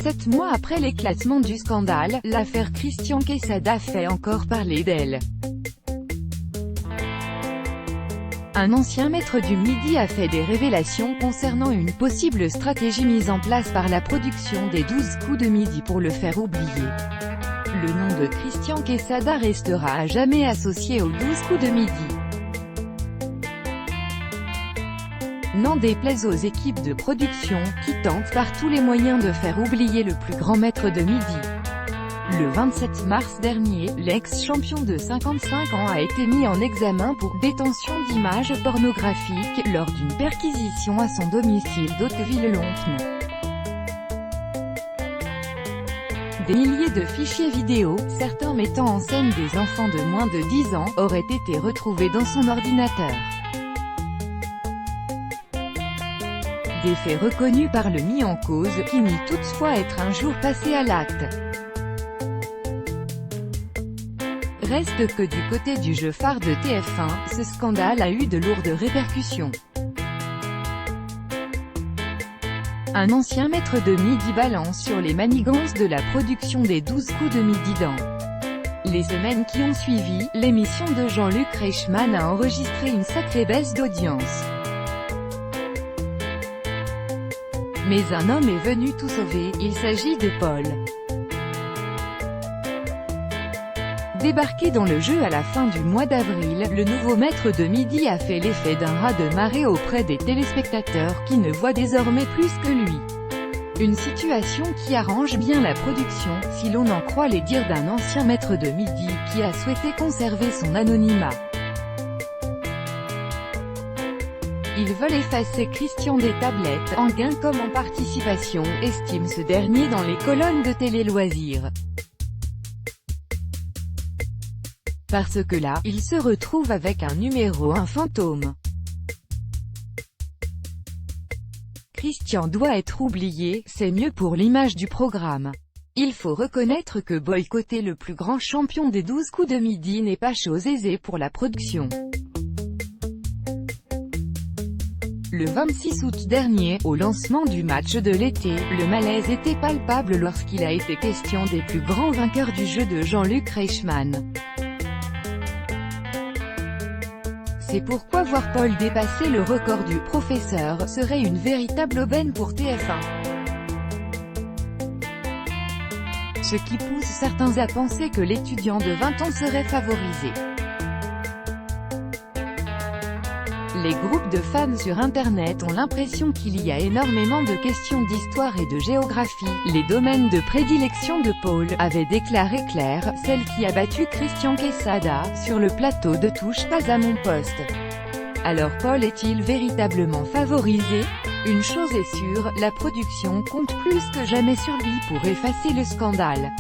Sept mois après l'éclatement du scandale, l'affaire Christian Quesada fait encore parler d'elle. Un ancien maître du Midi a fait des révélations concernant une possible stratégie mise en place par la production des 12 coups de midi pour le faire oublier. Le nom de Christian Quesada restera à jamais associé aux 12 coups de midi. N'en déplaise aux équipes de production, qui tentent par tous les moyens de faire oublier le plus grand maître de Midi. Le 27 mars dernier, l'ex-champion de 55 ans a été mis en examen pour détention d'images pornographiques, lors d'une perquisition à son domicile d'Hauteville-Lompnes. Des milliers de fichiers vidéo, certains mettant en scène des enfants de moins de 10 ans, auraient été retrouvés dans son ordinateur. Des faits reconnus par le mis en cause, qui nie toutefois être un jour passé à l'acte. Reste que du côté du jeu phare de TF1, ce scandale a eu de lourdes répercussions. Un ancien maître de Midi balance sur les manigances de la production des 12 coups de midi dans les semaines qui ont suivi. L'émission de Jean-Luc Reichmann a enregistré une sacrée baisse d'audience. Mais un homme est venu tout sauver, il s'agit de Paul. Débarqué dans le jeu à la fin du mois d'avril, le nouveau maître de Midi a fait l'effet d'un raz de marée auprès des téléspectateurs qui ne voient désormais plus que lui. Une situation qui arrange bien la production, si l'on en croit les dires d'un ancien maître de Midi, qui a souhaité conserver son anonymat. Ils veulent effacer Christian des tablettes, en gain comme en participation, estime ce dernier dans les colonnes de Télé Loisirs. Parce que là, il se retrouve avec un numéro 1 fantôme. Christian doit être oublié, c'est mieux pour l'image du programme. Il faut reconnaître que boycotter le plus grand champion des 12 coups de midi n'est pas chose aisée pour la production. Le 26 août dernier, au lancement du match de l'été, le malaise était palpable lorsqu'il a été question des plus grands vainqueurs du jeu de Jean-Luc Reichmann. C'est pourquoi voir Paul dépasser le record du professeur serait une véritable aubaine pour TF1. Ce qui pousse certains à penser que l'étudiant de 20 ans serait favorisé. Les groupes de fans sur Internet ont l'impression qu'il y a énormément de questions d'histoire et de géographie. Les domaines de prédilection de Paul, avait déclaré Claire, celle qui a battu Christian Quesada, sur le plateau de Touche pas à mon poste. Alors Paul est-il véritablement favorisé? Une chose est sûre, la production compte plus que jamais sur lui pour effacer le scandale.